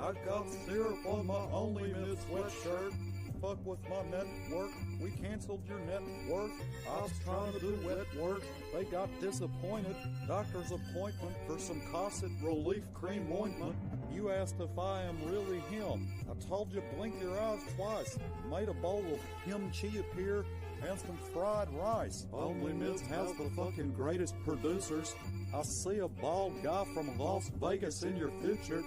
I got syrup on my Only Mid sweatshirt. Fuck with my network, we canceled your net worth. I was trying to do wet work, they got disappointed. Doctor's appointment for some Cosset relief cream ointment. You asked if I am really him. I told you blink your eyes twice. Made a bowl of kimchi appear and some fried rice. Only Mids has the fucking greatest producers. I see a bald guy from Las Vegas in your future.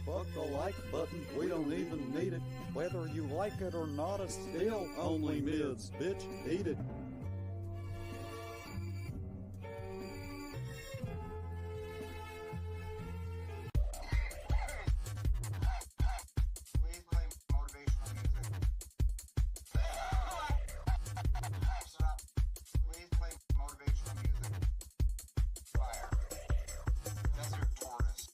Fuck the like button, we don't even need it. Whether you like it or not, it's still Only Mids, bitch, eat it. Please play motivational music. Stop. Please play motivational music. Fire. Desert tortoise.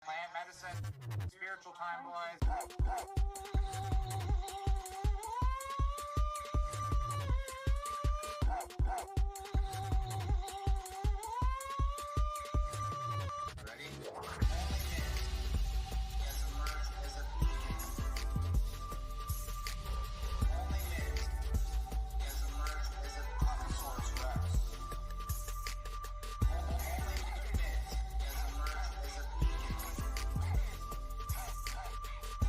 Plant medicine. Spiritual time, boys. Ready? Only Miz has emerged as a beacon. Only Miz has emerged as a Connoisseur's Rex. Only Miz has emerged as a beacon.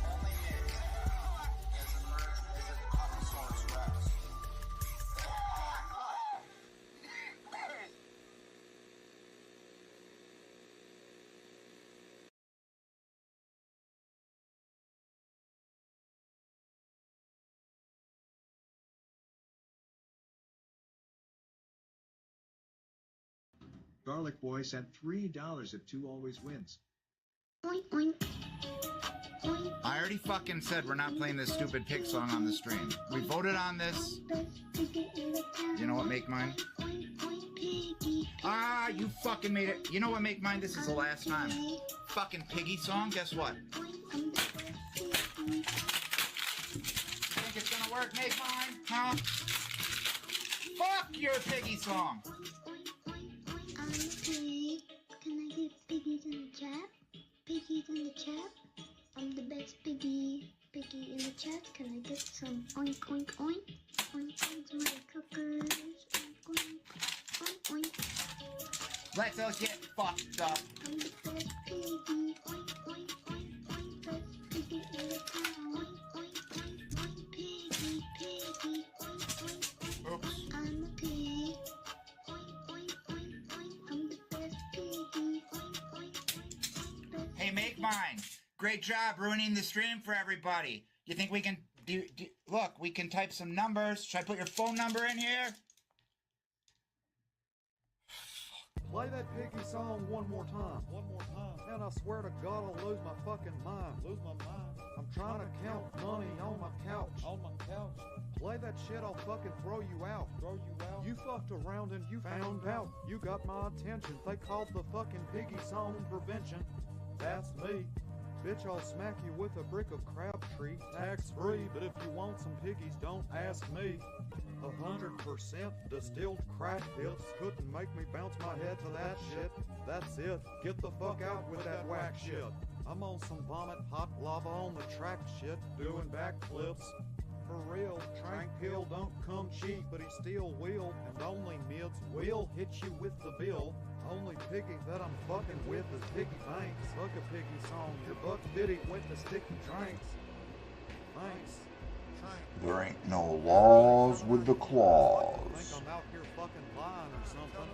Only Miz has emerged as a Connoisseur's Rex. Garlic Boy sent $3 if 2 always wins. Oink, oink. Oink. I already fucking said we're not playing this stupid pig song on the stream. We voted on this. You know what, Make Mine? Oink, oink, piggy. Ah, you fucking made it. You know what, Make Mine? This is the last time. Fucking piggy song, guess what? Think it's gonna work, Make Mine? Huh? Fuck your piggy song! I'm a pig. Can I get piggies in the chat? Piggies in the chat? I'm the best piggy. Piggy in the chat. Can I get some oink oink oink? Oink oink my cookers. Oink oink oink oink. Let's all get fucked up. I'm the best piggy. Oink oink oink oink. Best piggy in the town. Oink oink oink oink. Piggy piggy. Oink oink oink. Oops. I'm a pig. Oink oink oink oink. I'm the best piggy. Oink oink oink. Best Hey, Make Mine. Great job ruining the stream for everybody. You think we can look, we can type some numbers. Should I put your phone number in here? Play that piggy song one more time. One more time. And I swear to God I'll lose my fucking mind. Lose my mind. I'm trying to count money on my couch. On my couch. Play that shit, I'll fucking throw you out. Throw you out? You fucked around and you found out. You got my attention. They called the fucking piggy song prevention. That's me. Bitch, I'll smack you with a brick of Crabtree. Tax free, but if you want some piggies, don't ask me. 100% distilled crack hips couldn't make me bounce my head to that shit. That's it. Get the fuck out with that whack shit. I'm on some vomit, hot lava on the track shit, doing backflips. For real, Tranquil don't come cheap, but he still will, and Only Mids will hit you with the bill. Only piggy that I'm fucking with is Piggy Banks. Fuck a piggy song, your buck bitty went to sticky drinks. Thanks. There ain't no laws with the I claws. think I'm out here fucking lying or something.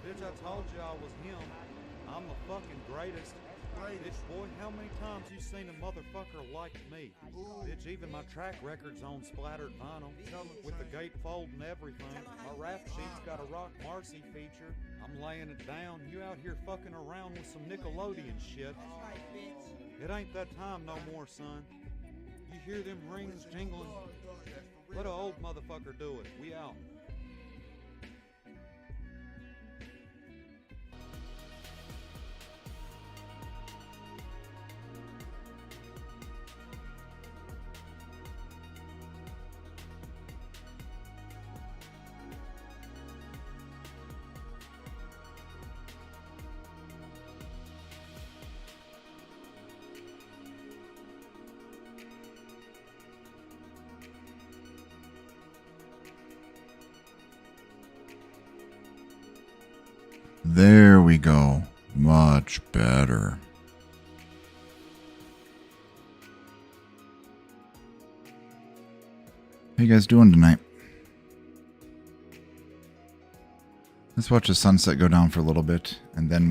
Bitch, I told you I was him. I'm the fucking greatest. Bitch, boy, how many times you seen a motherfucker like me? Bitch, even my track record's on splattered vinyl with the gatefold and everything. My rap sheet's got a Rock Marcy feature. I'm laying it down. You out here fucking around with some Nickelodeon shit. It ain't that time no more, son. You hear them rings jingling? Let an old motherfucker do it. We out. There we go. Much better. How you guys doing tonight? Let's watch the sunset go down for a little bit, and then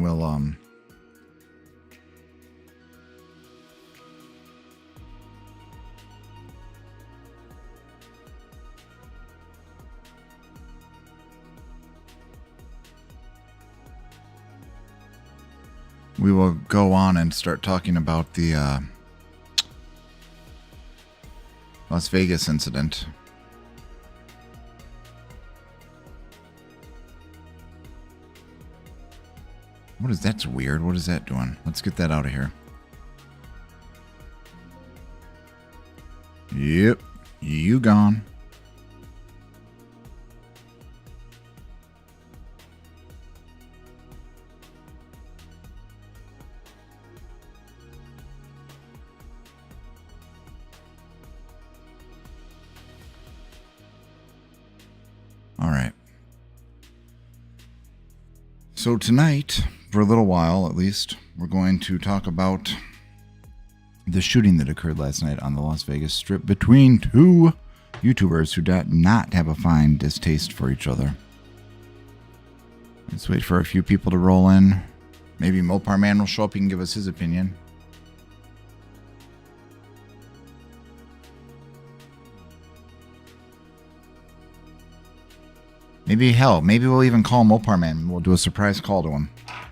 we will go on and start talking about the Las Vegas incident. What is that's weird? What is that doing? Let's get that out of here. Yep, you gone. All right. So tonight, for a little while at least, we're going to talk about the shooting that occurred last night on the Las Vegas Strip between two YouTubers who did not have a fine distaste for each other. Let's wait for a few people to roll in. Maybe Mopar Man will show up. He can give us his opinion. Maybe we'll even call Mopar Man. We'll do a surprise call to him.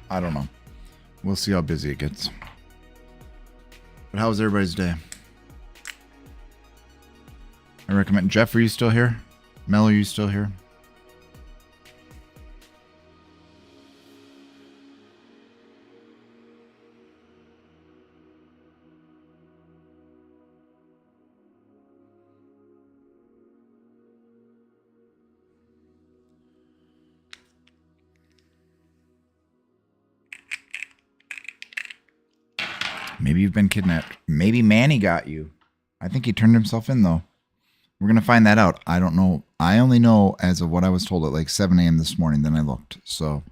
I don't know. We'll see how busy it gets. But how was everybody's day? I recommend... Jeff, are you still here? Mel, are you still here? Maybe you've been kidnapped. Maybe Manny got you. I think he turned himself in, though. We're going to find that out. I don't know. I only know as of what I was told at like 7 a.m. this morning. Then I looked. So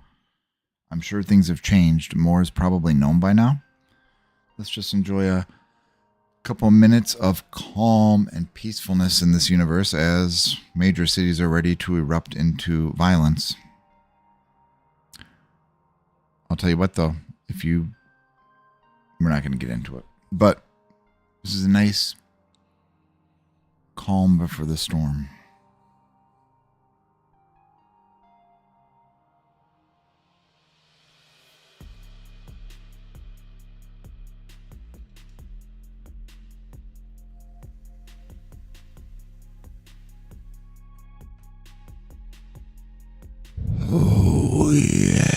I'm sure things have changed. More is probably known by now. Let's just enjoy a couple of minutes of calm and peacefulness in this universe as major cities are ready to erupt into violence. I'll tell you what, though. We're not going to get into it. But this is a nice calm before the storm. Oh, yeah.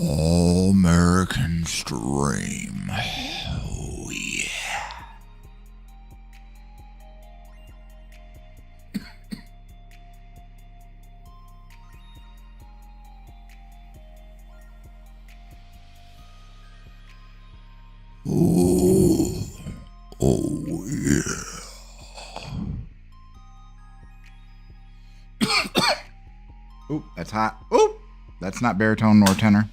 All American Stream. Oh, yeah. Oh, oh, yeah. Oop, that's hot. Oop, that's not baritone nor tenor.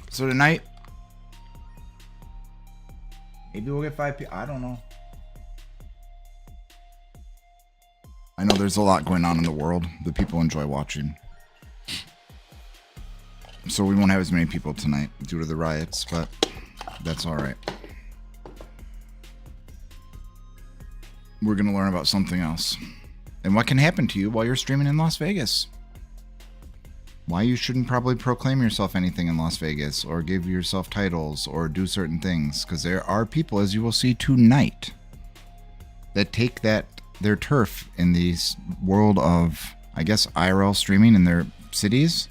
So tonight, maybe we'll get 5 people. I don't know. I know there's a lot going on in the world that people enjoy watching. So we won't have as many people tonight due to the riots, but that's all right. We're going to learn about something else. And what can happen to you while you're streaming in Las Vegas. Why you shouldn't probably proclaim yourself anything in Las Vegas or give yourself titles or do certain things. Because there are people, as you will see tonight, that take their turf in the world of, I guess, IRL streaming in their cities.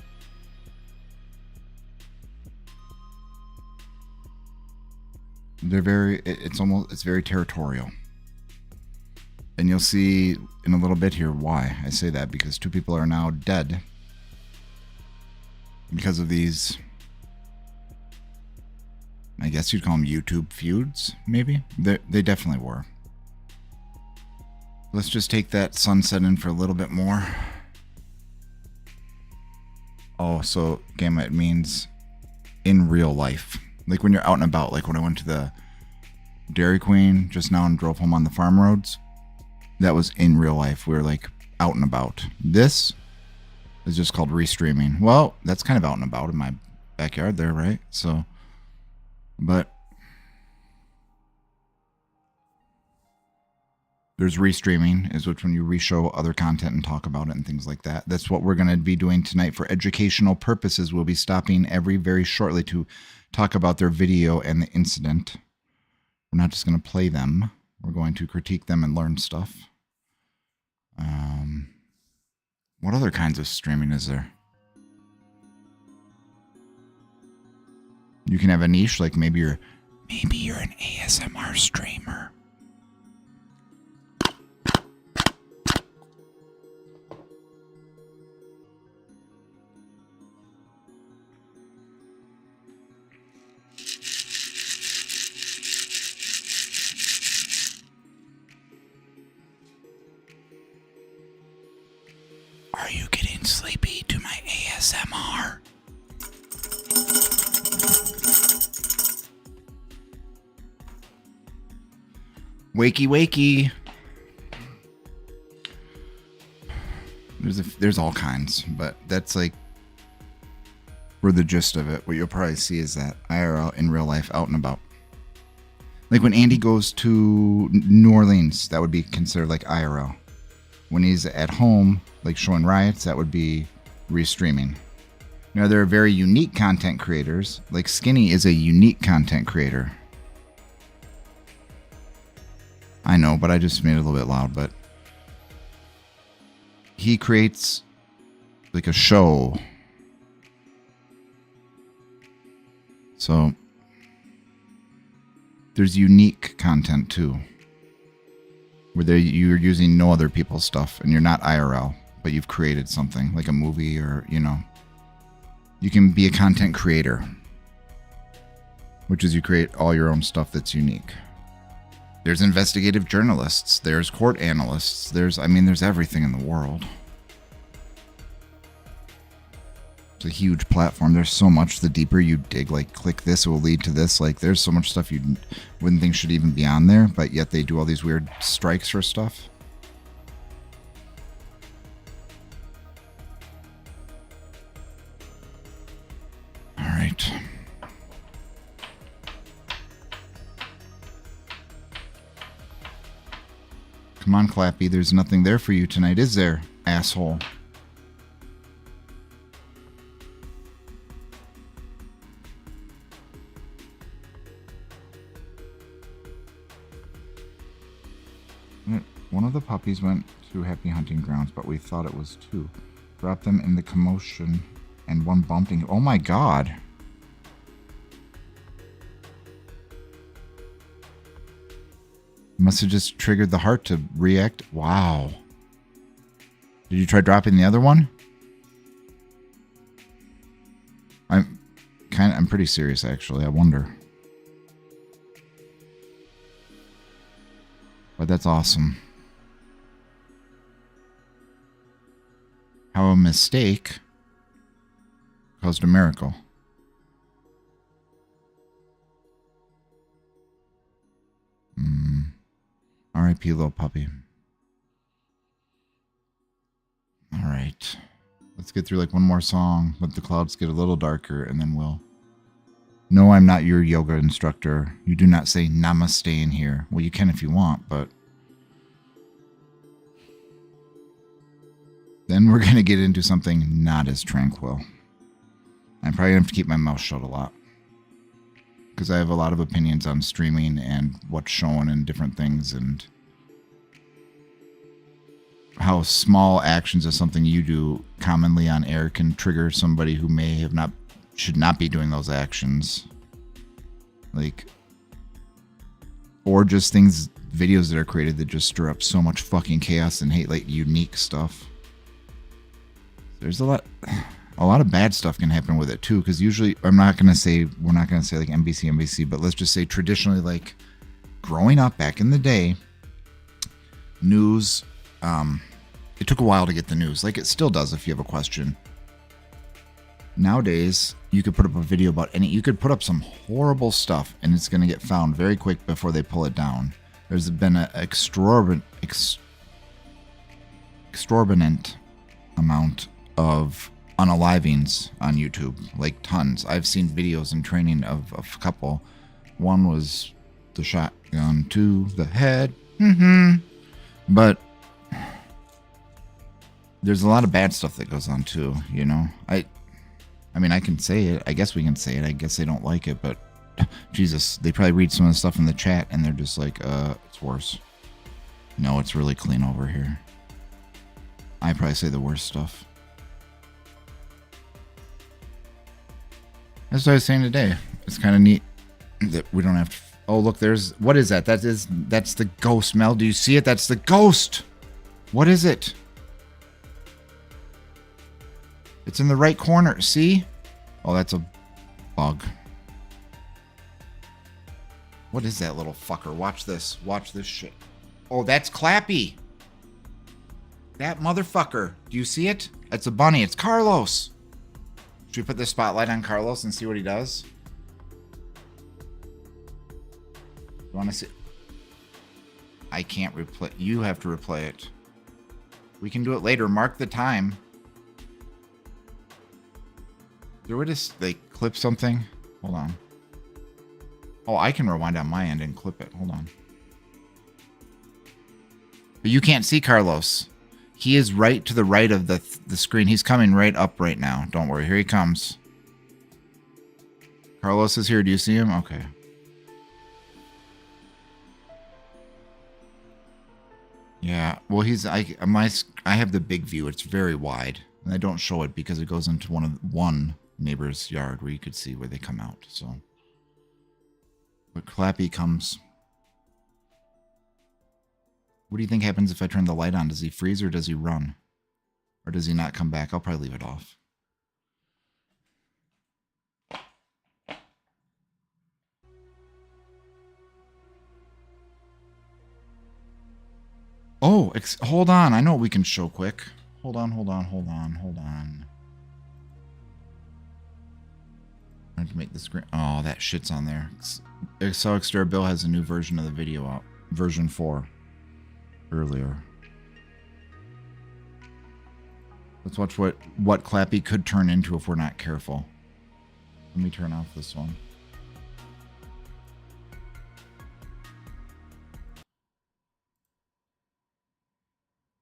It's very territorial. And you'll see in a little bit here why I say that, because 2 people are now dead because of these guess you'd call them YouTube feuds, maybe. They definitely were. Let's just take that sunset in for a little bit more. Oh, so gamma, it means in real life. Like when you're out and about, like when I went to the Dairy Queen just now and drove home on the farm roads. That was in real life. We were like out and about. This is just called restreaming. Well, that's kind of out and about in my backyard there, right? So, but there's restreaming, is which when you re-show other content and talk about it and things like that. That's what we're going to be doing tonight for educational purposes. We'll be stopping very shortly to talk about their video and the incident. We're not just going to play them. We're going to critique them and learn stuff. What other kinds of streaming is there? You can have a niche, like maybe you're an ASMR streamer. Are you getting sleepy to my ASMR? Wakey, wakey. There's all kinds, but that's like for the gist of it. What you'll probably see is that IRL in real life, out and about. Like when Andy goes to New Orleans, that would be considered like IRL. When he's at home, like showing riots, that would be restreaming. Now, there are very unique content creators. Like Skinny is a unique content creator. I know, but I just made it a little bit loud. But he creates like a show. So there's unique content too, where you're using no other people's stuff and you're not IRL, but you've created something like a movie or, you can be a content creator, which is you create all your own stuff that's unique. There's investigative journalists, there's court analysts, there's everything in the world. It's a huge platform. There's so much. The deeper you dig, like click this, it will lead to this. Like there's so much stuff you wouldn't think should even be on there, but yet they do all these weird strikes for stuff. All right. Come on, Clappy. There's nothing there for you tonight, is there, asshole? One of the puppies went to Happy Hunting Grounds, but we thought it was two. Dropped them in the commotion, and one bumped into... Oh my god! Must have just triggered the heart to react. Wow. Did you try dropping the other one? I'm pretty serious, actually. I wonder. But that's awesome. How a mistake caused a miracle. R.I.P. little puppy. All right. Let's get through like one more song. Let the clouds get a little darker and then we'll... No, I'm not your yoga instructor. You do not say namaste in here. Well, you can if you want, but... Then we're going to get into something not as tranquil. I'm probably going to have to keep my mouth shut a lot. Because I have a lot of opinions on streaming and what's shown and different things and how small actions of something you do commonly on air can trigger somebody who should not be doing those actions. Like, or just videos that are created that just stir up so much fucking chaos and hate, like unique stuff. There's a lot. a lot of bad stuff can happen with it too. Because usually, we're not gonna say like NBC, but let's just say traditionally, like growing up back in the day, news. It took a while to get the news, like it still does if you have a question. Nowadays, you could put up a video about you could put up some horrible stuff and it's going to get found very quick before they pull it down. There's been an extraordinant amount of unalivings on YouTube, like tons. I've seen videos in training of a couple. One was the shotgun to the head. But there's a lot of bad stuff that goes on too, you know. I mean, I can say it. I guess we can say it. I guess they don't like it, but Jesus, they probably read some of the stuff in the chat and they're just like, it's worse. No, it's really clean over here. I probably say the worst stuff. That's what I was saying today. It's kind of neat that we don't have to. Oh, look, what is that? That's the ghost, Mel. Do you see it? That's the ghost. What is it? It's in the right corner. See? Oh, that's a bug. What is that little fucker? Watch this. Watch this shit. Oh, that's Clappy. That motherfucker. Do you see it? It's a bunny. It's Carlos. Should we put the spotlight on Carlos and see what he does? You want to see? I can't replay. You have to replay it. We can do it later. Mark the time. There would just clip something. Hold on. Oh, I can rewind on my end and clip it. Hold on. But you can't see Carlos. He is right to the right of the screen. He's coming right up right now. Don't worry. Here he comes. Carlos is here. Do you see him? Okay. Yeah. Well, I have the big view. It's very wide. And I don't show it because it goes into one neighbor's yard where you could see where they come out. So, but Clappy comes. What do you think happens if I turn the light on? Does he freeze or does he run? Or does he not come back? I'll probably leave it off. Oh, hold on. I know what we can show quick. Hold on. I have to make the screen. Oh, that shit's on there. So Extra Bill has a new version of the video out. Version 4. Earlier. Let's watch what Clappy could turn into if we're not careful. Let me turn off this one.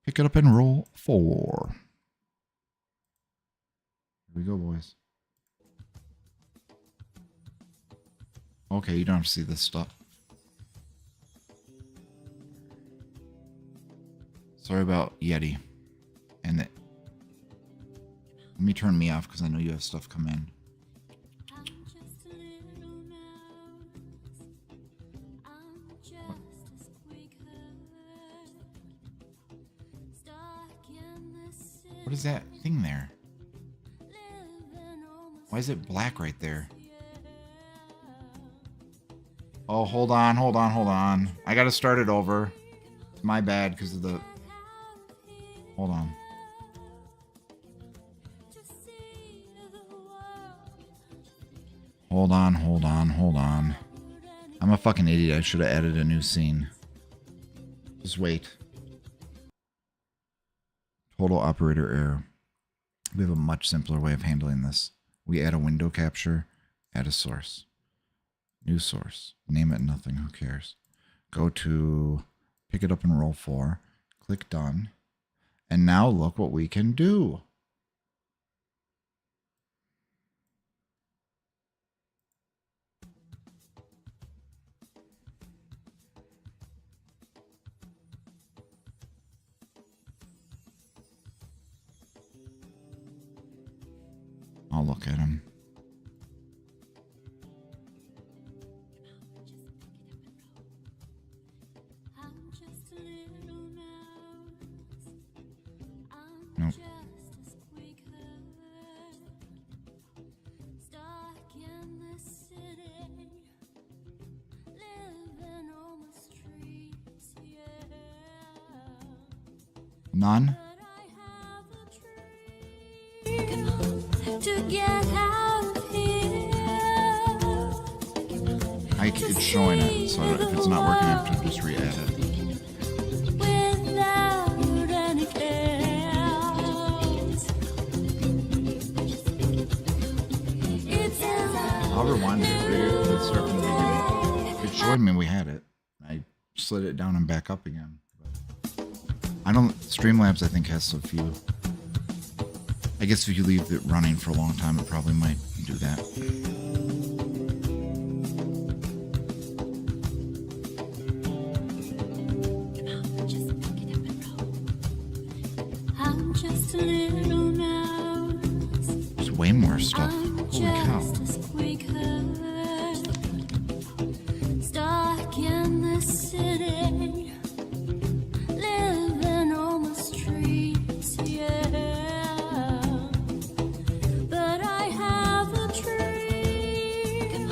Pick it up and roll 4. Here we go, boys. Okay, you don't have to see this stuff. Sorry about Yeti. And let me turn me off because I know you have stuff come in. What is that thing there? Why is it black right there? Oh, hold on. I gotta start it over. It's my bad because of the... Hold on. Hold on. I'm a fucking idiot. I should have added a new scene. Just wait. Total operator error. We have a much simpler way of handling this. We add a window capture, add a source. New source. Name it nothing. Who cares? Go to pick it up and roll 4. Click done. And now look what we can do. I'll look at him. Nope. None? To get out of here. It's showing it, so if it's not working, I have to just re-add it. Without any clouds. It's I'll rewind it. Let's start from the beginning. It showed me we had it. I slid it down and back up again. But I don't. Streamlabs, I think, has a few. I guess if you leave it running for a long time, it probably might do that. I'm just a little mouse. There's way more stuff. I'm Holy cow. just a squeaker, stuck in the city, living on the streets, yeah. But I have a dream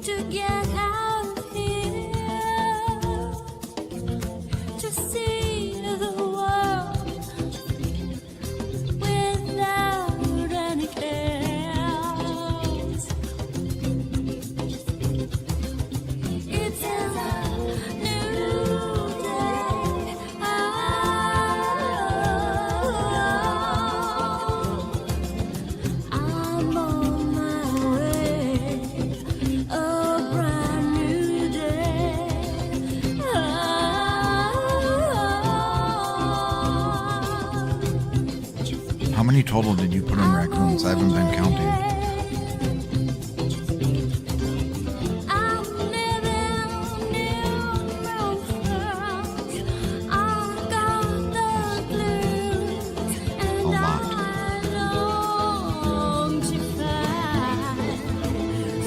to get out of here, to see the world without any clouds. It's a new day. I'm on my way. A brand new day. How many total did you put in raccoons? I haven't been counting. I'm living in Roseburg. I got the blues, and A lot. I long to find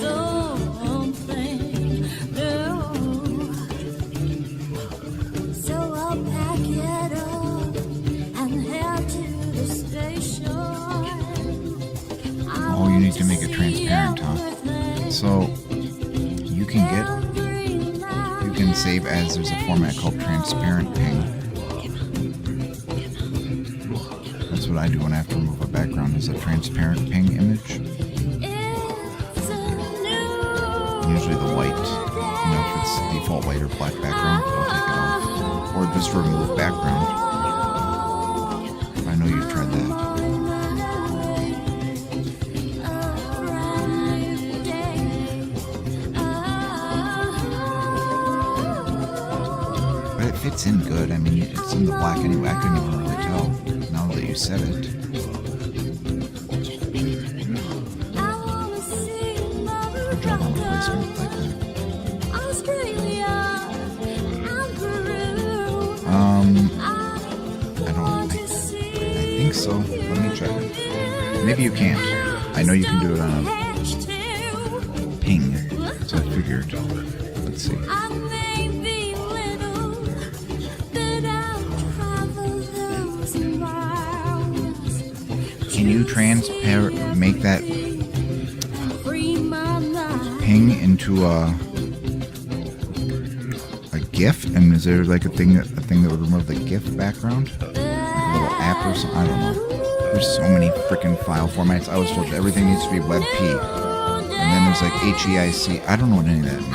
something new. So I'll pack it up and head to the station. Oh, you need to make it transparent, huh? So you can save as there's a format called transparent ping. That's what I do when I have to remove a background, is a transparent ping image. Usually the white, if it's default white or black background, I'll take it off. Or just remove background. I know you've tried that. But it fits in good. I mean, it's in the black anyway. I couldn't even really tell now that you said it. Good job on the placement like that. I think so. Let me check. Maybe you can't. I know you can do it on a ping, so I figured. Let's see. Can you make that ping into a GIF? And is there like a thing that would remove the GIF background? Like a little app or something? I don't know. There's so many freaking file formats. I was told everything needs to be WebP. And then there's like HEIC. I don't know what any of that means.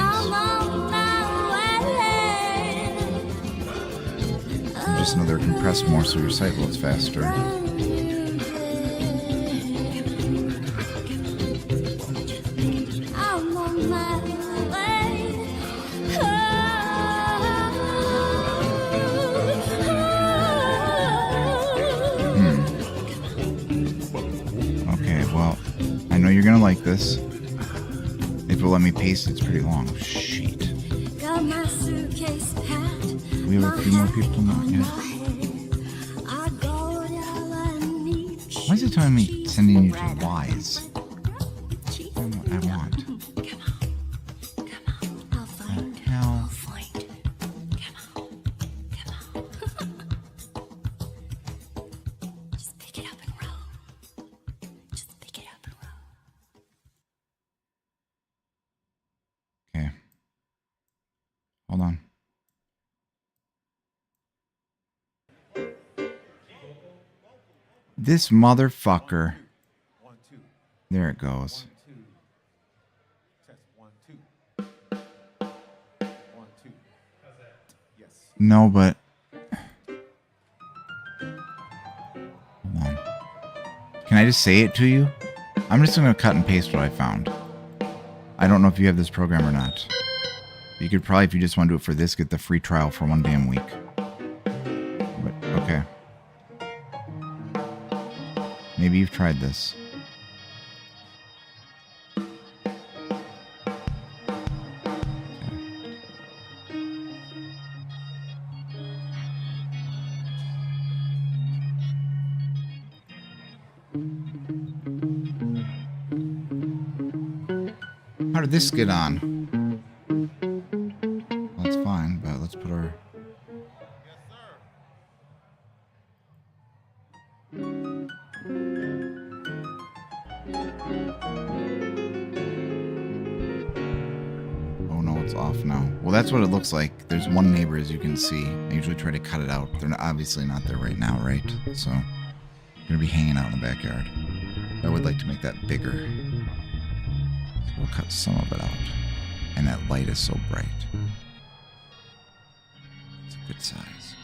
I just know they're compressed more so your site loads faster. Okay, well, I know you're gonna like this. If it'll let me paste, it's pretty long. Shit. We have a few more people not yet. Why is it telling me sending you to Wise? I know what I want. Hell. Okay. Hold on. This motherfucker. 1 2 There it goes. 1 2 test 1 2 1 2. How's that? Yes. No, but hold on. Can I just say it to you? I'm just gonna cut and paste what I found. I don't know if you have this program or not. You could probably, if you just want to do it for this, get the free trial for 1 damn week. But okay. Maybe you've tried this. How did this get on? Well, that's fine, but let's put our... Oh no, it's off now. Well, that's what it looks like. There's one neighbor, as you can see. I usually try to cut it out. They're obviously not there right now, right? So, they're gonna be hanging out in the backyard. I would like to make that bigger. We'll cut some of it out. And that light is so bright. It's a good size.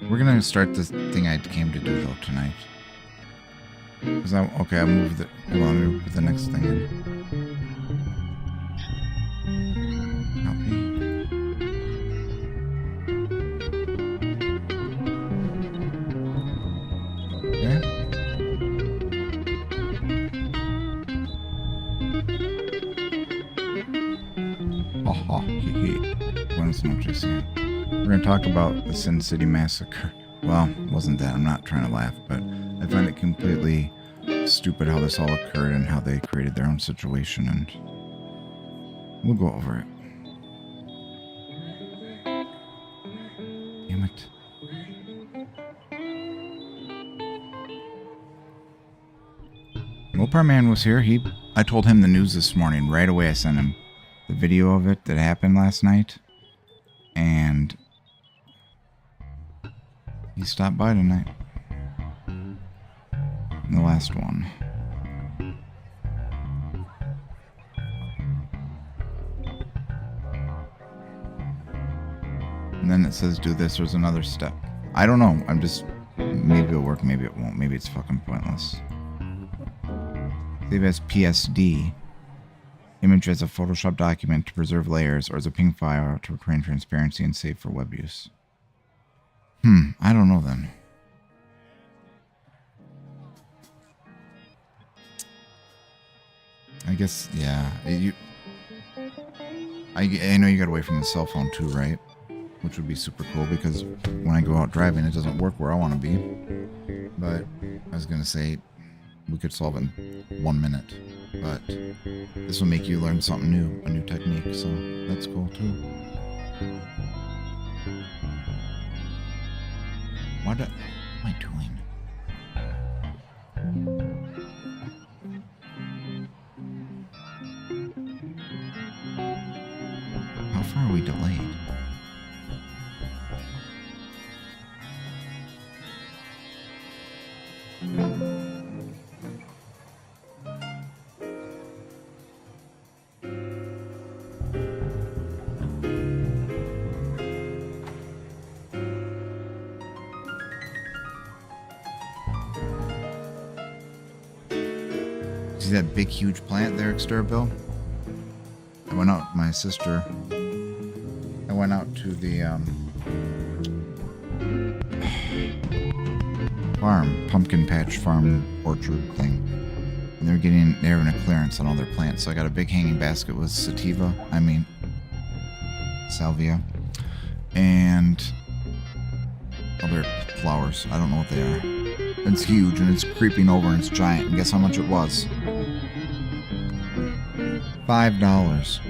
We're gonna start this thing I came to do though tonight. Cause I'll move the. Hold on, let me put the next thing in. We're going to talk about the Sin City Massacre. Well, it wasn't that. I'm not trying to laugh, but I find it completely stupid how this all occurred and how they created their own situation, and we'll go over it. Damn it. Mopar Man was here. I told him the news this morning. Right away I sent him the video of it that happened last night. And he stopped by tonight. And the last one. And then it says do this. There's another step. I don't know. Maybe it'll work, maybe it won't. Maybe it's fucking pointless. Save as PSD. Image as a Photoshop document to preserve layers, or as a PNG file to retain transparency and save for web use. I don't know then. I guess, yeah. I know you got away from the cell phone too, right? Which would be super cool because when I go out driving, it doesn't work where I want to be. But I was gonna say we could solve it in 1 minute. But this will make you learn something new, a new technique, so that's cool too. What am I doing? How far are we delayed? See that big, huge plant there, Exterbil? I went out, my sister, I went out to the farm, pumpkin patch farm orchard thing. And they were in a clearance on all their plants. So I got a big hanging basket with salvia, and other flowers. I don't know what they are. It's huge and it's creeping over and it's giant. And guess how much it was? $5.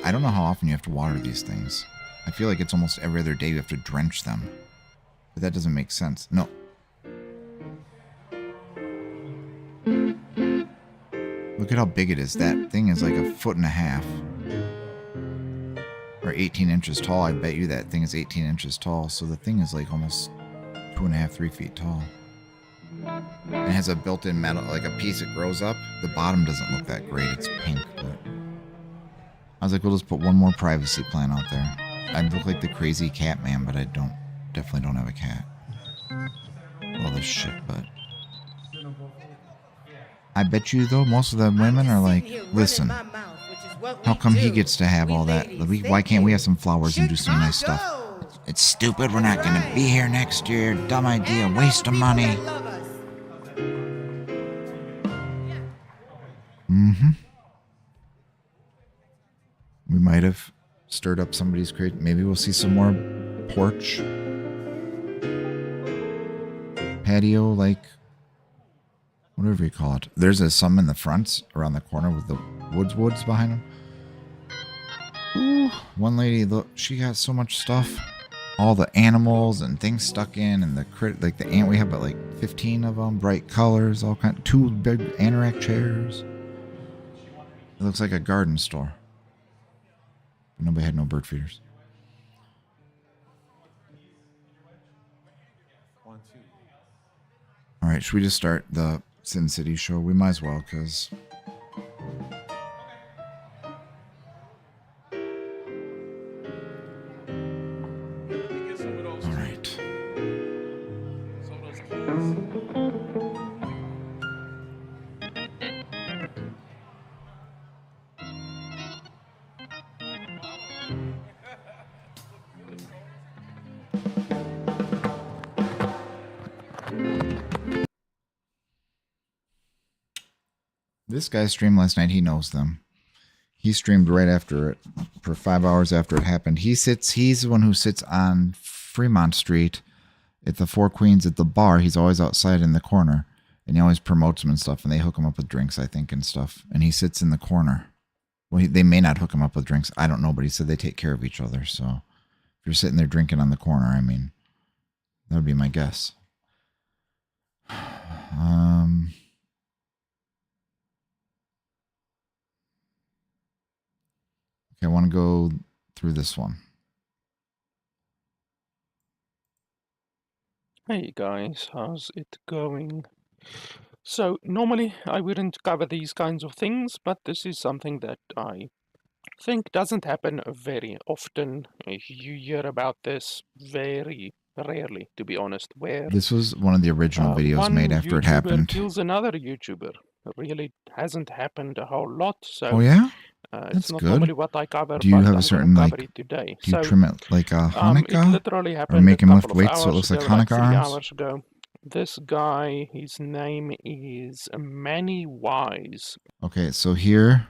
I don't know how often you have to water these things. I feel like it's almost every other day you have to drench them. But that doesn't make sense. No. Look at how big it is. That thing is like 1.5 feet. Or 18 inches tall. I bet you that thing is 18 inches tall. So the thing is like almost 2.5, 3 feet tall. And it has a built-in metal, like a piece that grows up. The bottom doesn't look that great. It's pink, but I was like, we'll just put one more privacy plant out there. I look like the crazy cat man, but I definitely don't have a cat. All this shit, but I bet you though, most of the women are like, listen, how come he gets to have all that? Why can't we have some flowers and do some nice stuff? It's stupid. We're not going to be here next year. Dumb idea. Waste of money. We might have stirred up somebody's crate. Maybe we'll see some more porch, patio, like whatever you call it. There's some in the front around the corner with the woods behind them. Ooh, one lady, look, she got so much stuff. All the animals and things stuck in, and like the ant we have, but like 15 of them, bright colors, all kind. 2 big anorak chairs. It looks like a garden store. But nobody had no bird feeders. 1, 2. All right, should we just start the Sin City show? We might as well, because all right. This guy streamed last night. He knows them. He streamed right after it for 5 hours after it happened. He's the one who sits on Fremont Street at the Four Queens at the bar. He's always outside in the corner, and he always promotes them and stuff, and they hook him up with drinks, I think, and stuff. And he sits in the corner. Well, they may not hook him up with drinks. I don't know, but he said they take care of each other. So if you're sitting there drinking on the corner, I mean, that would be my guess. Okay, I want to go through this one. Hey guys, how's it going? So, normally I wouldn't cover these kinds of things, but this is something that I think doesn't happen very often. You hear about this very rarely, to be honest, where This was one of the original videos one made after it YouTuber happened. kills another YouTuber. It really hasn't happened a whole lot, so Oh yeah? it's That's not good. normally what I cover, Do you but have a I'm certain, gonna like, cover it today. Do you So, trim it like a it Hanukkah? literally Or happened make a him lift couple of weights so it hours looks like ago, like Hanukkah 3 arms? hours ago. This guy, his name is Manny Wise. Okay, so here,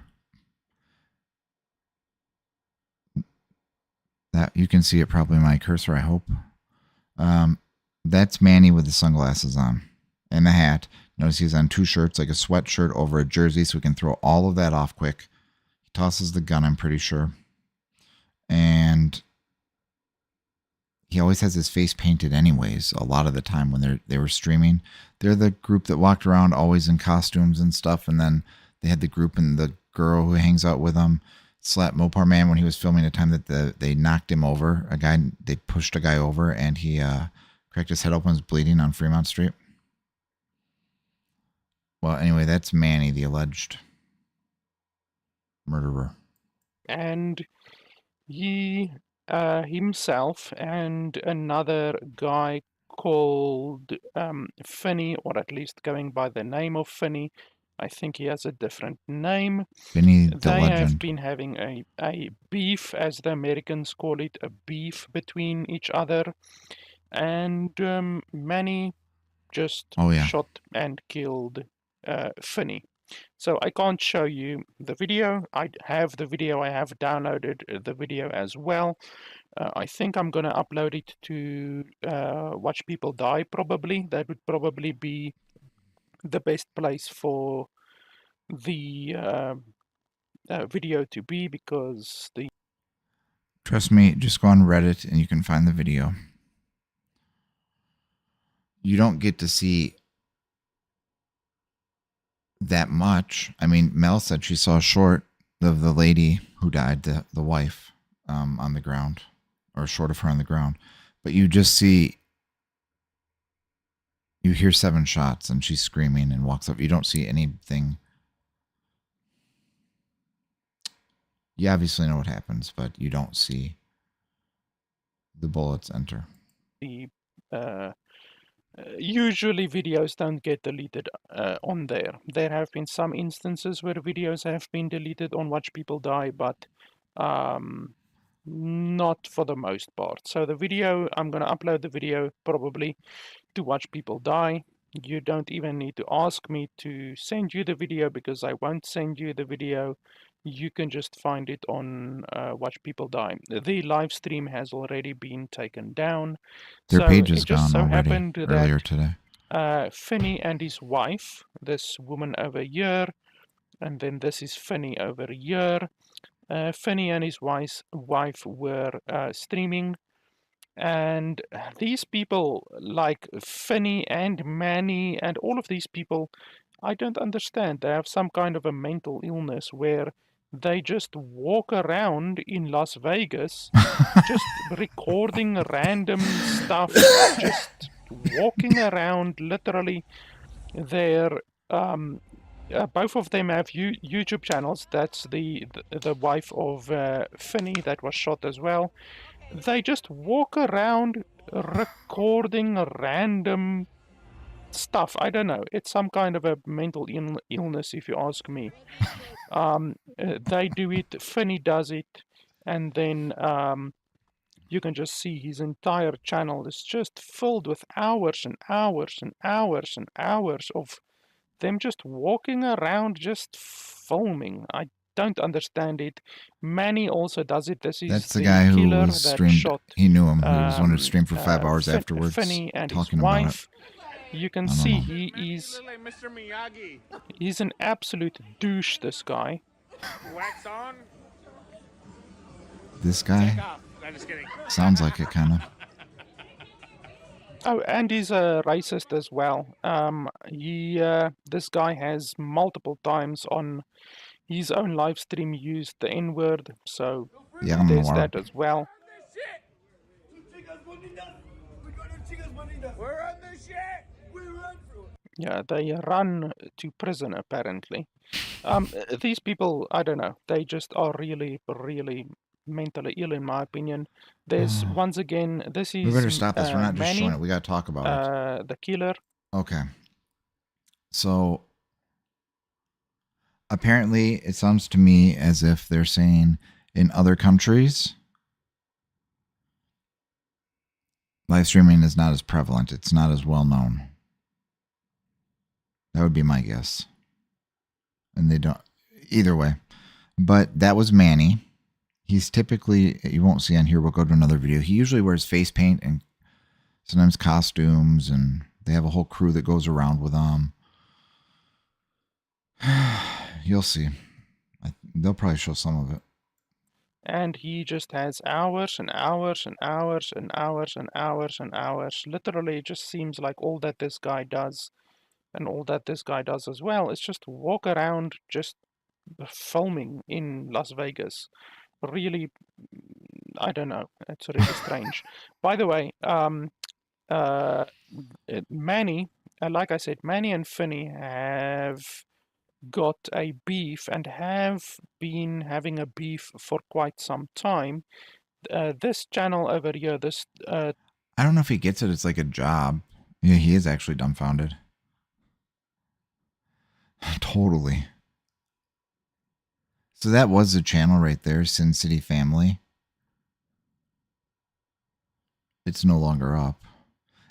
that you can see it probably in my cursor, I hope. That's Manny with the sunglasses on and the hat. Notice he's on 2 shirts, like a sweatshirt over a jersey, so we can throw all of that off quick. He tosses the gun, I'm pretty sure. And he always has his face painted anyways, a lot of the time when they were streaming. They're the group that walked around always in costumes and stuff, and then they had the group and the girl who hangs out with them. Slap Mopar Man, when he was filming a time that they knocked him over, they pushed a guy over, and he cracked his head open, was bleeding on Fremont Street. Well, anyway, that's Manny, the alleged murderer. And he himself and another guy called Finney, or at least going by the name of Finney. I think he has a different name. Finney the They have legend. been having a beef, as the Americans call it, a beef between each other. And Manny just Oh, yeah. shot and killed Finney. So I can't show you the video. I have the video. I have downloaded the video as well. I think I'm going to upload it to Watch People Die, probably. That would probably be the best place for the video to be, because the Trust me, just go on Reddit and you can find the video. You don't get to see that much. I mean, Mel said she saw a short of the lady who died, the wife, on the ground, or a short of her on the ground. But you just see, you hear 7 shots and she's screaming and walks up. You don't see anything. You obviously know what happens, but you don't see the bullets enter. Usually videos don't get deleted on there. There have been some instances where videos have been deleted on Watch People Die, but not for the most part. So the video, I'm going to upload the video probably to Watch People Die. You don't even need to ask me to send you the video because I won't send you the video. You can just find it on Watch People Die. The live stream has already been taken down. Their So page is it just gone so already happened earlier that today. Finney and his wife, this woman over here, and then this is Finney over here. Finney and his wife were streaming, and these people, like Finney and Manny and all of these people, I don't understand. They have some kind of a mental illness where they just walk around in Las Vegas, just recording random stuff, just walking around literally. They're both of them have YouTube channels. That's the wife of Finney that was shot as well. They just walk around recording random stuff. I don't know. It's some kind of a mental illness, if you ask me. They do it. Finney does it, and then you can just see his entire channel is just filled with hours and hours and hours and hours of them just walking around, just filming. I don't understand it. Manny also does it. This is That's the guy who killer was that streamed. shot He knew him. He was wanted to stream for 5 hours Fin- afterwards, Finney and his talking about it. wife. You can I don't see know. he is he's an absolute douche, this guy. Wax on. This guy I'm just kidding. sounds like it, kind of. Oh, and he's a racist as well. This guy has multiple times on his own live stream used the N-word, so Yeah, there's that as well. We're on the shit. Yeah, they run to prison apparently. These people, I don't know, they just are really, really mentally ill in my opinion. There's once again, this is We better stop this. We're not just Manny, showing it. We got to talk about it. the killer. Okay. So apparently, it sounds to me as if they're saying in other countries, live streaming is not as prevalent. It's not as well known. That would be my guess. And they don't, either way. But that was Manny. He's typically, you won't see on here, we'll go to another video. He usually wears face paint and sometimes costumes, and they have a whole crew that goes around with them. You'll see. They'll probably show some of it. And he just has hours and hours and hours and hours and hours and hours. Literally, it just seems like all that this guy does, and all that this guy does as well, is just walk around just filming in Las Vegas. Really, I don't know. It's really strange. By the way, Manny, like I said, Manny and Finney have got a beef and have been having a beef for quite some time. This channel over here, this I don't know if he gets it. It's like a job. Yeah, he is actually dumbfounded. Totally. So that was the channel right there, Sin City Family. It's no longer up.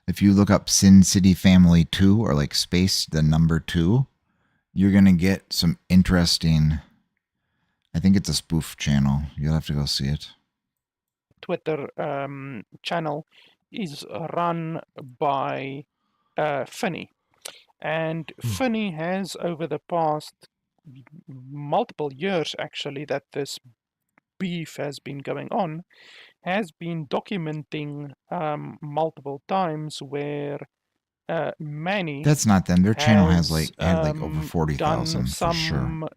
If you look up Sin City Family 2 or like space the number 2, you're going to get some interesting, I think it's a spoof channel. You'll have to go see it. Twitter channel is run by Finney. And Finney has, over the past multiple years actually, that this beef has been going on, has been documenting multiple times where Manny That's not them. Their channel has like had like over done 40,000 for sure. some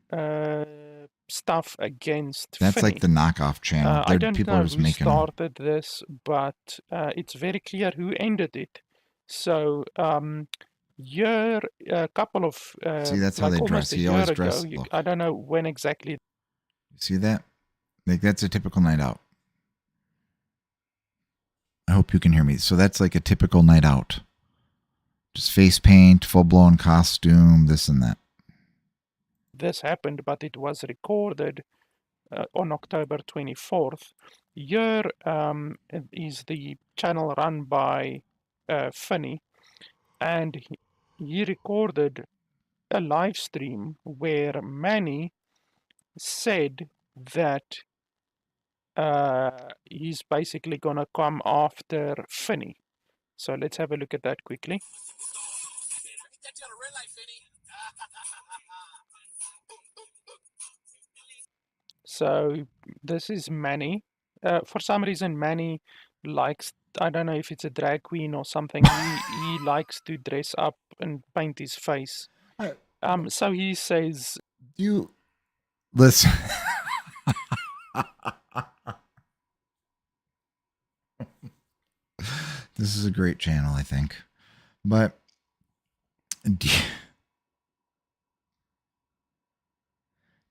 stuff against That's Finney. like the knockoff channel. I don't People know are just who making. started this, but it's very clear who ended it. So year a couple of See, that's how like they almost dress. a He year always ago, dress. Look, I don't know when exactly. see that? Like that's a typical night out. I hope you can hear me. So that's like a typical night out. Just face paint, full blown costume, this and that. This happened, but it was recorded on October 24th. Here is the channel run by Finney, and he recorded a live stream where Manny said that he's basically gonna come after Finney. So let's have a look at that quickly. So this is Manny. For some reason, Manny likes, I don't know if it's a drag queen or something, he likes to dress up and paint his face. So he says, You listen. This is a great channel, I think. But do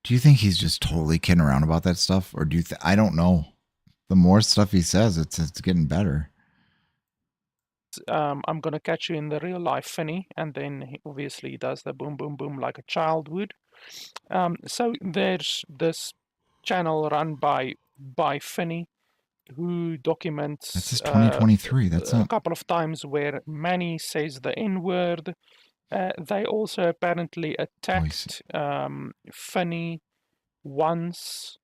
you think he's just totally kidding around about that stuff? Or do you I don't know. The more stuff he says, it's getting better. I'm gonna catch you in the real life, Finney, and then he obviously does the boom, boom, boom like a child would. So there's this channel run by Finney, who documents That's just 2023. That's a not. couple of times where Manny says the N-word. They also apparently attacked Finney once.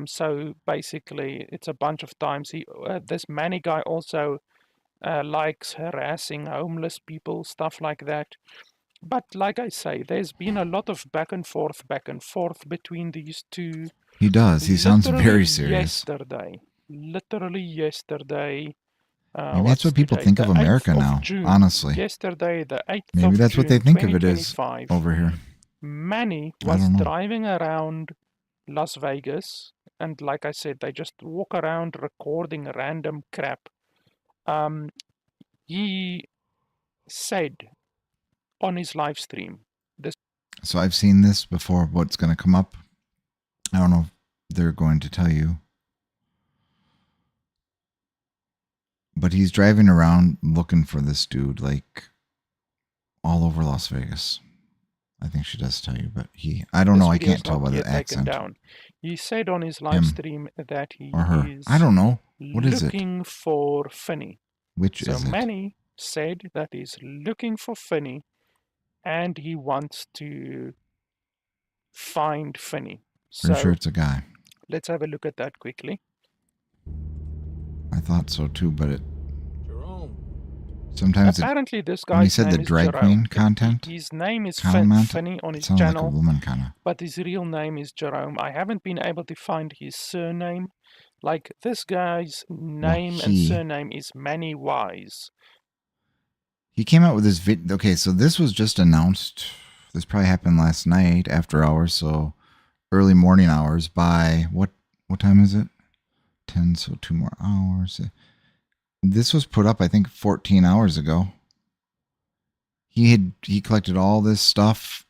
So basically, it's a bunch of times. This Manny guy also likes harassing homeless people, stuff like that. But like I say, there's been a lot of back and forth between these two. He does. He sounds Literally very serious. Literally yesterday. Maybe that's what people today? think of The 8th America of now, June. honestly. Yesterday, the 8th Maybe of that's what June, they think of it as 2025, over here. Manny I was don't know. driving around Las Vegas, and like I said, they just walk around recording random crap. He said on his live stream, this. So I've seen this before. What's going to come up? I don't know if they're going to tell you. But he's driving around looking for this dude, like all over Las Vegas. I think she does tell you, but I don't know. I can't tell by the accent. Down. He said on his live stream that he or her. is I don't know. What is it? looking for Finney. Which So is it? Manny said that he's looking for Finney, and he wants to find Finney. So Pretty sure it's a guy. let's have a look at that quickly. I thought so too, but it. Jerome. Sometimes Apparently, this when you guy's said name the is drag Jerome. queen content, His name is comment, Finney on it his sounds like a channel, woman kind of. but his real name is Jerome. I haven't been able to find his surname. Like, this guy's name and surname is Manny Wise. He came out with this video. Okay, so this was just announced. This probably happened last night after hours, so early morning hours. By what time is it? 10, so 2 more hours. This was put up, I think, 14 hours ago. He collected all this stuff,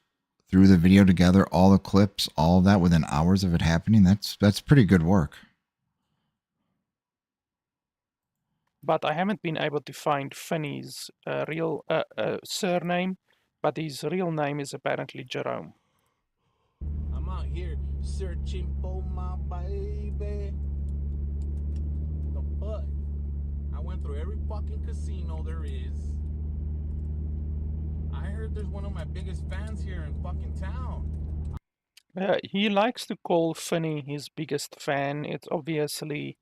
threw the video together, all the clips, all of that within hours of it happening. That's pretty good work. But I haven't been able to find Finney's real surname, but his real name is apparently Jerome. I'm out here searching for my baby. The fuck? I went through every fucking casino there is. I heard there's one of my biggest fans here in fucking town. He likes to call Finney his biggest fan. It's obviously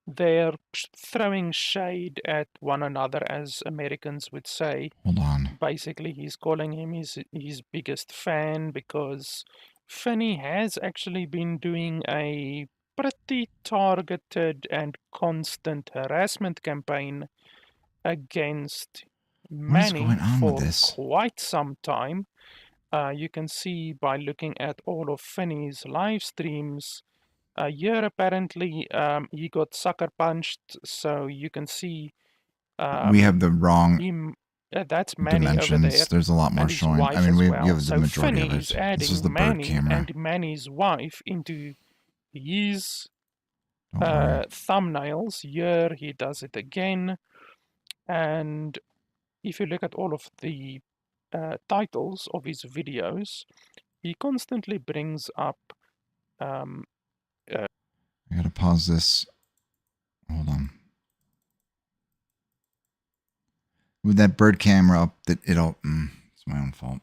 they're throwing shade at one another, as Americans would say. Hold on. Basically, he's calling him his biggest fan because Finney has actually been doing a pretty targeted and constant harassment campaign against What is Manny going on for with this? quite some time. You can see by looking at all of Finney's live streams. Here, apparently, he got sucker punched, so you can see We have the wrong him. That's Manny over there, dimensions. There's a lot more and his showing. wife I mean, as you well. have the So majority Finney of is it. adding This is the bird Manny camera. and Manny's wife into his Don't worry. thumbnails. Here he does it again, and if you look at all of the titles of his videos, he constantly brings up. I gotta pause this. Hold on. With that bird camera up, that it'll. It's my own fault.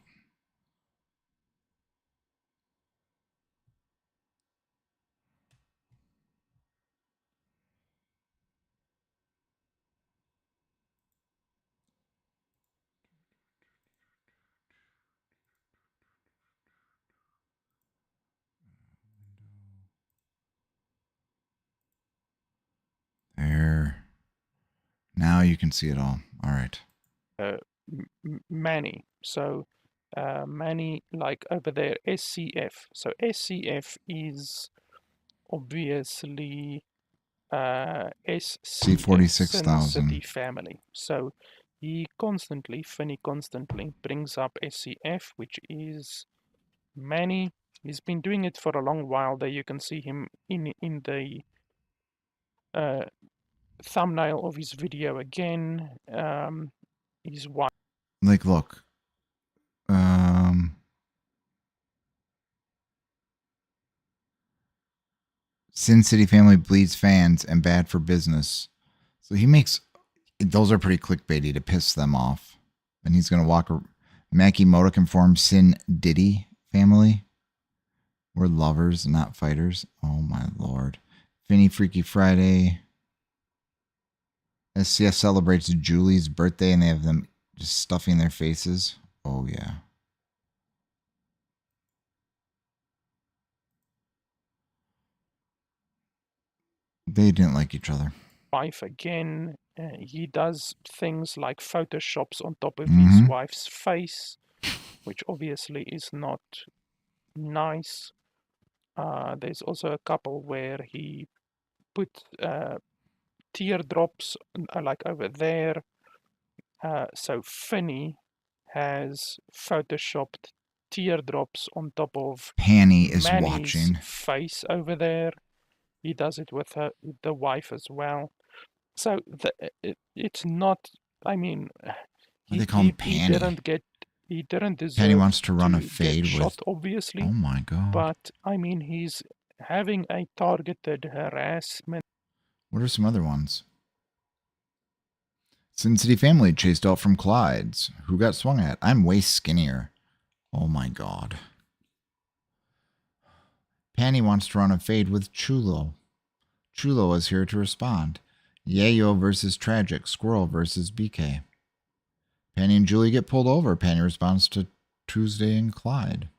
There. Now you can see it all. All right. Manny. So Manny, like over there, SCF. So SCF is obviously SCF, Sin City family. So Finney constantly brings up SCF, which is Manny. He's been doing it for a long while. There you can see him in the thumbnail of his video again. His wife. Like, look. Sin City family bleeds fans and bad for business. So he makes those are pretty clickbaity to piss them off. And he's gonna walk. Mackie Moto conform Sin Diddy family. We're lovers, not fighters. Oh my lord. Finny Freaky Friday. SCF celebrates Julie's birthday and they have them just stuffing their faces. Oh yeah. They didn't like each other. Wife again. He does things like photoshops on top of his wife's face, which obviously is not nice. There's also a couple where he put teardrops like over there. So Finney has photoshopped teardrops on top of Panny is Manny's watching. face over there. He does it with the wife as well. So it's not. I mean, They call him Panny. He didn't deserve. Panny wants to run a get fade shot, with. obviously. Oh my god. But I mean, he's having a targeted harassment. What are some other ones? Sin City family chased out from Clyde's. Who got swung at? I'm way skinnier. Oh my god. Panny wants to run a fade with Chulo. Chulo is here to respond. Yayo versus Tragic. Squirrel versus BK. Panny and Julie get pulled over. Panny responds to Tuesday and Clyde.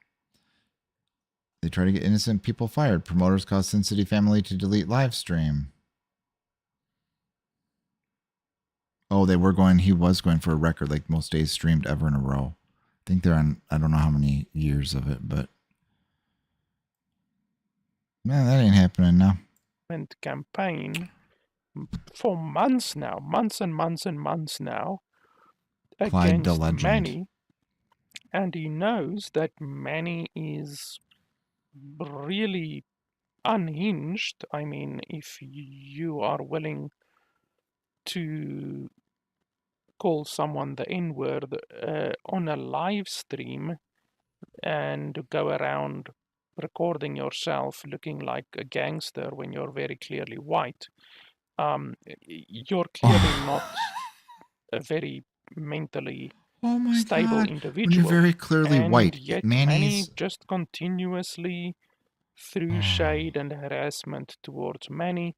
They try to get innocent people fired. Promoters cause Sin City family to delete live stream. Oh, he was going for a record, like most days streamed ever in a row. I think they're on, I don't know how many years of it, but man, that ain't happening now. Campaign for months now, months and months now, Clyde the against Legend. Manny, and he knows that Manny is really unhinged. I mean, if you are willing to call someone the N-word on a live stream and go around recording yourself looking like a gangster when you're very clearly white, you're clearly not a very mentally stable individual. When you're very clearly and white, yet Manny Manny just continuously threw shade and harassment towards Manny,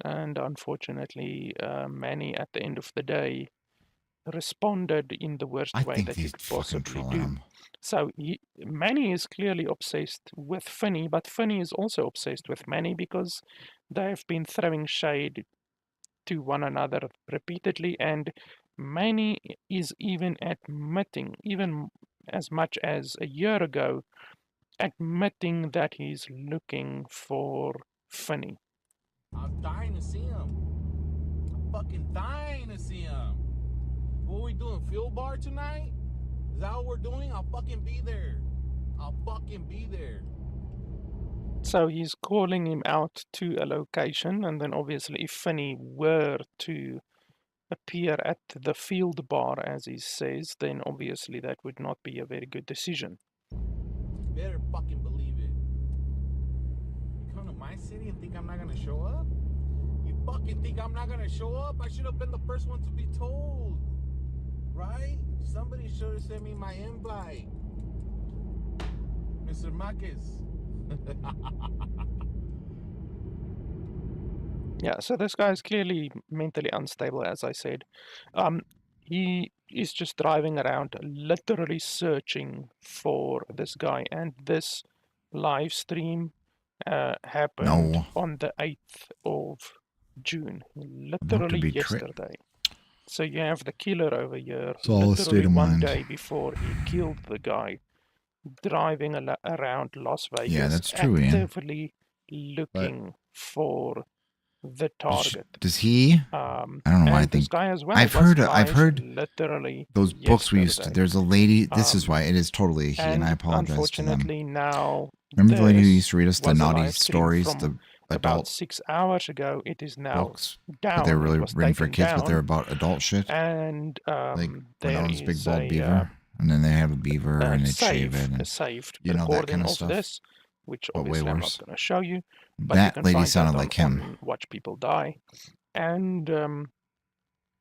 and unfortunately, Manny at the end of the day responded in the worst way that you could possibly do. So Manny is clearly obsessed with Finney, but Finney is also obsessed with Manny because they have been throwing shade to one another repeatedly, and Manny is even admitting, even as much as a year ago, admitting that he's looking for Finney. I'm dying to see him. I'm fucking dying to see him. What are we doing? Field bar tonight? Is that what we're doing? I'll fucking be there. I'll fucking be there. So he's calling him out to a location, and then obviously if Finney were to appear at the field bar, as he says, then obviously that would not be a very good decision. Better fucking believe it. You come to my city and think I'm not gonna show up? You fucking think I'm not gonna show up? I should have been the first one to be told. Right? Somebody should have sent me my invite. Mr. Marquez. Yeah, so this guy is clearly mentally unstable, as I said. He is just driving around, literally searching for this guy, and this live stream happened No. on the 8th of June, to literally be yesterday. So you have the killer over here, It's all a literally state of one mind. day before he killed the guy, driving around Las Vegas, Yeah, that's true, Ian. actively looking for the target. Does he? I don't know why I And this think guy as well I've was heard live literally those books we used to. yesterday. There's a lady. This is why it is totally a he, and I And apologize to them. unfortunately now, Remember the lady who this used to read us the was a naughty live stream stories, from the about adult 6 hours ago. It is now books, down. but they're really It was written for taken kids, but they're down, about adult shit. and Like there Winona's Big is Bald a Beaver, and then they have a beaver, and they shave saved, it, a and saved you know, that recording kind of of stuff. this, which But way obviously I'm not worse. going to show you. But you That can lady find sounded that like him. on Watch People Die. And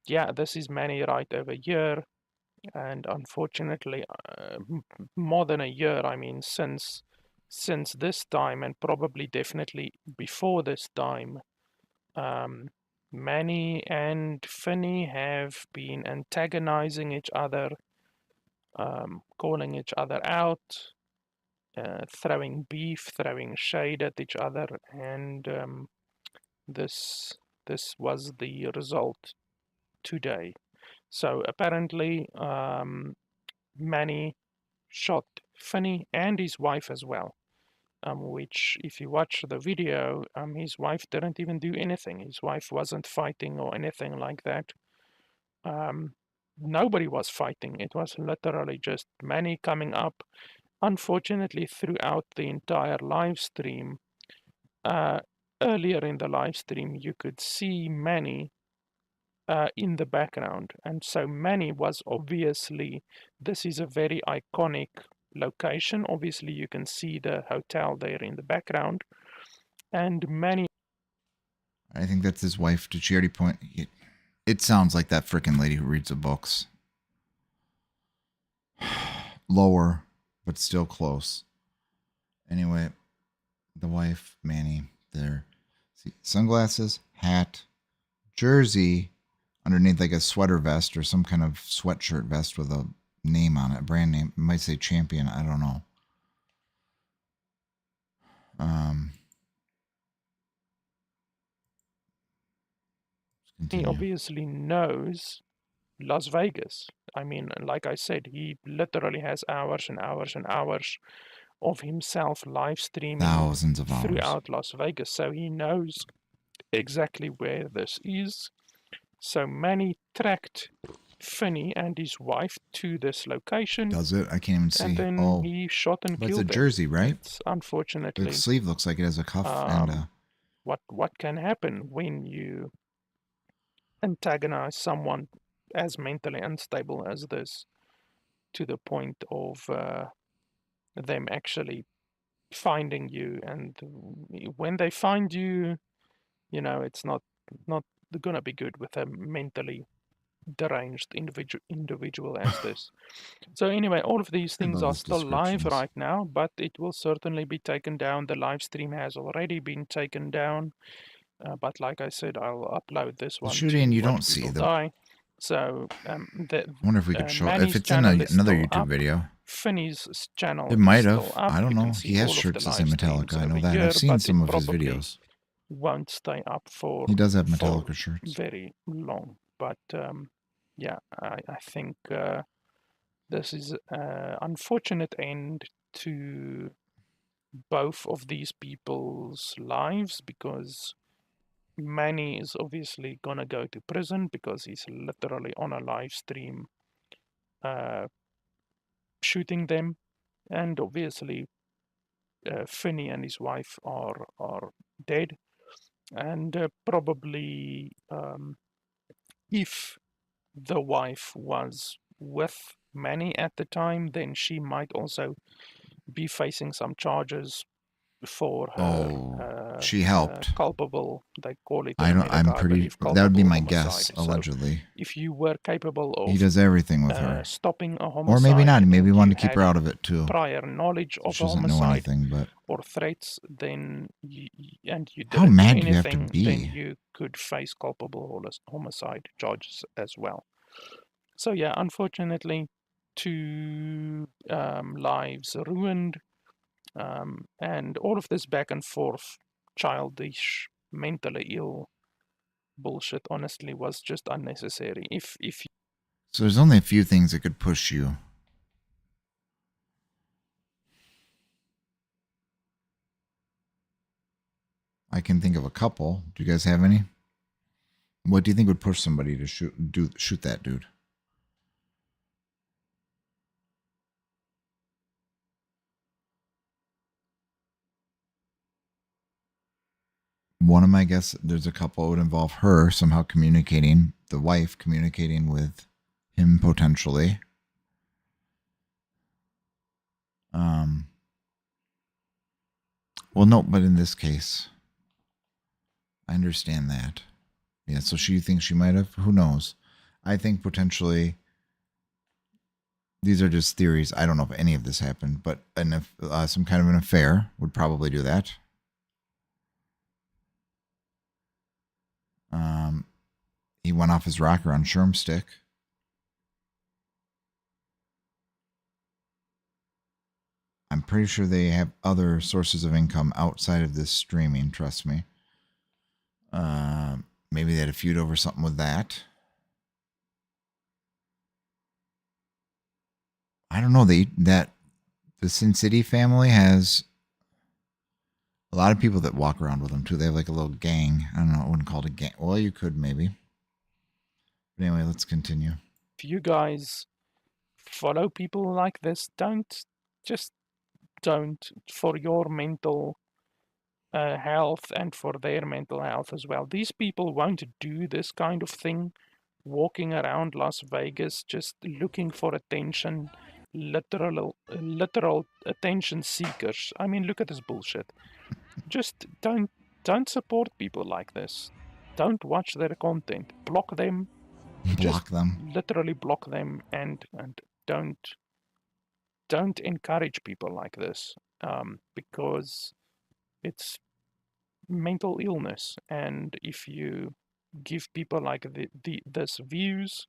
yeah, this is Manny right over here. And unfortunately, more than a year, I mean, since this time, and probably definitely before this time, Manny and Finney have been antagonizing each other, calling each other out, throwing beef, throwing shade at each other, and this was the result today. So apparently, Manny shot Finney and his wife as well. Which, if you watch the video, his wife didn't even do anything. His wife wasn't fighting or anything like that. Nobody was fighting. It was literally just Manny coming up. Unfortunately, throughout the entire live stream, earlier in the live stream, you could see Manny in the background. And so Manny was obviously, this is a very iconic location. Obviously, you can see the hotel there in the background. And Manny. I think that's his wife. Did she already point? It sounds like that freaking lady who reads the books. Lower, but still close. Anyway, the wife, Manny, there. See, sunglasses, hat, jersey, underneath like a sweater vest or some kind of sweatshirt vest with a name on it, brand name. It might say Champion. I don't know. He obviously knows Las Vegas. I mean, like I said, he literally has hours and hours and hours of himself live streaming Thousands of hours throughout Las Vegas. So he knows exactly where this is. So Manny tracked Finney and his wife to this location. Does it? I can't even see. And then he shot and but killed it's a them. jersey, right? It's unfortunately. The sleeve looks like it has a cuff and a... What can happen when you antagonize someone as mentally unstable as this to the point of them actually finding you, and when they find you, you know, it's not gonna be good with a mentally deranged individual as this. So anyway, all of these things are still live right now, but it will certainly be taken down. The live stream has already been taken down. But like I said, I'll upload this one. Shooting, you don't see the. So I wonder if we could show Manny's if it's in channel is another still YouTube up. video. Finney's channel. It might is have. still up. I don't You can know. see He has all of the shirts that say live Metallica. streams I know over that. here, I've seen but some it of his probably videos. Won't stay up for. He does have for Metallica shirts. very long, but yeah, I think this is an unfortunate end to both of these people's lives, because Manny is obviously gonna go to prison because he's literally on a live stream shooting them, and obviously Finney and his wife are dead, and probably if the wife was with Manny at the time, then she might also be facing some charges for her she helped. culpable, they call it in I don't. America, I'm I pretty. believe, That would be culpable my homicide. guess. So Allegedly, if you were capable of he does everything with her, stopping a homicide, or maybe not. Maybe he and wanted you to keep her had out of it too. prior knowledge of She a doesn't know homicide anything, but or threats, then you how didn't mad do do you have to anything, then be? you could face culpable homicide charges as well. So yeah, unfortunately, 2 lives ruined, and all of this back and forth, childish, mentally ill bullshit, honestly, was just unnecessary. If So there's only a few things that could push you. I can think of a couple. Do you guys have any? What do you think would push somebody to shoot that dude? One of my guess, there's a couple. It would involve her somehow communicating, the wife communicating with him potentially. Well, no, but in this case, I understand that. Yeah, so she thinks she might have. Who knows? I think potentially. These are just theories. I don't know if any of this happened, but some kind of an affair would probably do that. He went off his rocker on Shermstick. I'm pretty sure they have other sources of income outside of this streaming, trust me. Maybe they had a feud over something with that. I don't know. The Sin City family has a lot of people that walk around with them too. They have like a little gang. I don't know. I wouldn't call it a gang. Well, you could maybe. But anyway, let's continue. If you guys follow people like this, don't for your mental health and for their mental health as well. These people won't do this kind of thing, walking around Las Vegas just looking for attention, literal attention seekers. I mean, look at this bullshit. Just don't support people like this. Don't watch their content. Block them. Block them. Literally block them, and don't encourage people like this, because it's mental illness, and if you give people like this views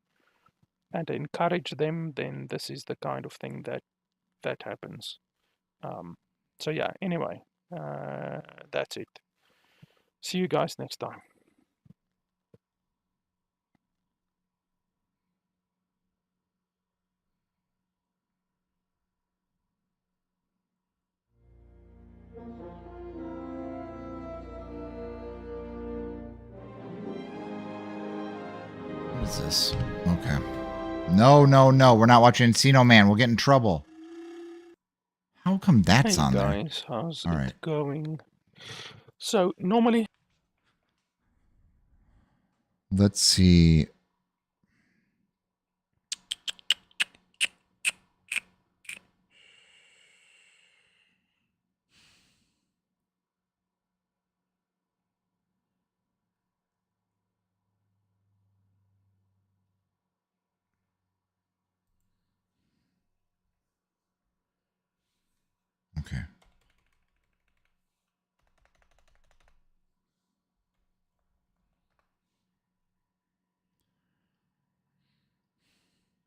and encourage them, then this is the kind of thing that happens. So yeah, anyway, that's it. See you guys next time. What is this? Okay. No. We're not watching Encino Man. We'll get in trouble. How come that's hey on guys, there? how's All it right. going? So normally, Let's see. Okay.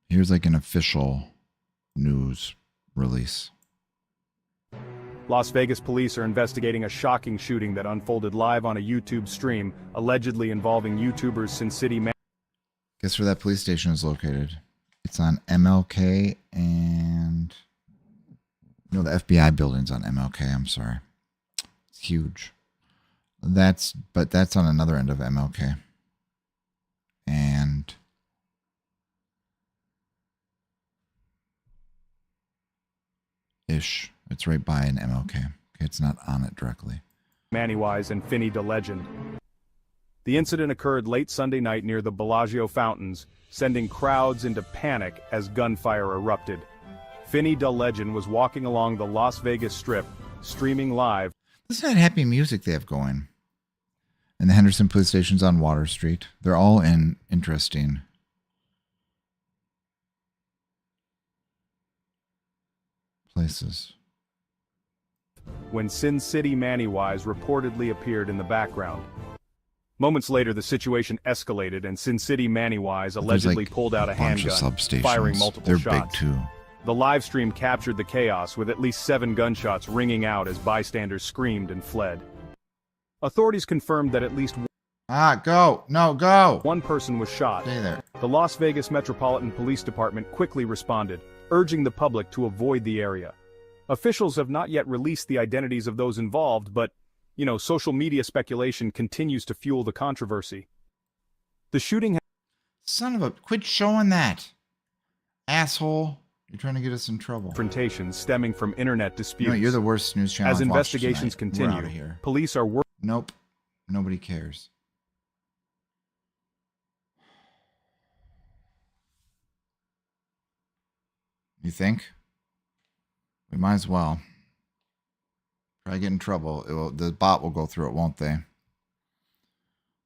Here's like an official news release. Las Vegas police are investigating a shocking shooting that unfolded live on a YouTube stream, allegedly involving YouTubers Sin City. Guess where that police station is located? It's on MLK and... No, the FBI building's on MLK. I'm sorry. It's huge. But that's on another end of MLK. And... ish. It's right by an MLK. Okay, it's not on it directly. Manny Wise and Finney DeLegend. The incident occurred late Sunday night near the Bellagio fountains, sending crowds into panic as gunfire erupted. Finney DeLegend was walking along the Las Vegas Strip, streaming live. Listen to that happy music they have going. And the Henderson police station's on Water Street. They're all in interesting places. When Sin City Manny Wise reportedly appeared in the background. Moments later, the situation escalated and Sin City Manny Wise allegedly pulled out a handgun, firing multiple They're shots. big too. The live stream captured the chaos with at least 7 gunshots ringing out as bystanders screamed and fled. Authorities confirmed that at least go! No, go! one person was shot. Stay there. The Las Vegas Metropolitan Police Department quickly responded, urging the public to avoid the area. Officials have not yet released the identities of those involved, but, social media speculation continues to fuel the controversy. The shooting... Son of a... Quit showing that! Asshole. You're trying to get us in trouble. Confrontations stemming from internet disputes. No, you're the worst news channel As I've watched investigations tonight. We're continue, outta here. police are working... Nope. Nobody cares. You think? We might as well. Probably get in trouble. The bot will go through it, won't they?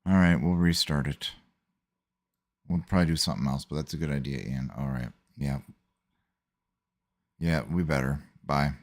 All right, we'll restart it. We'll probably do something else, but that's a good idea, Ian. All right. Yeah. Yeah, we better. Bye.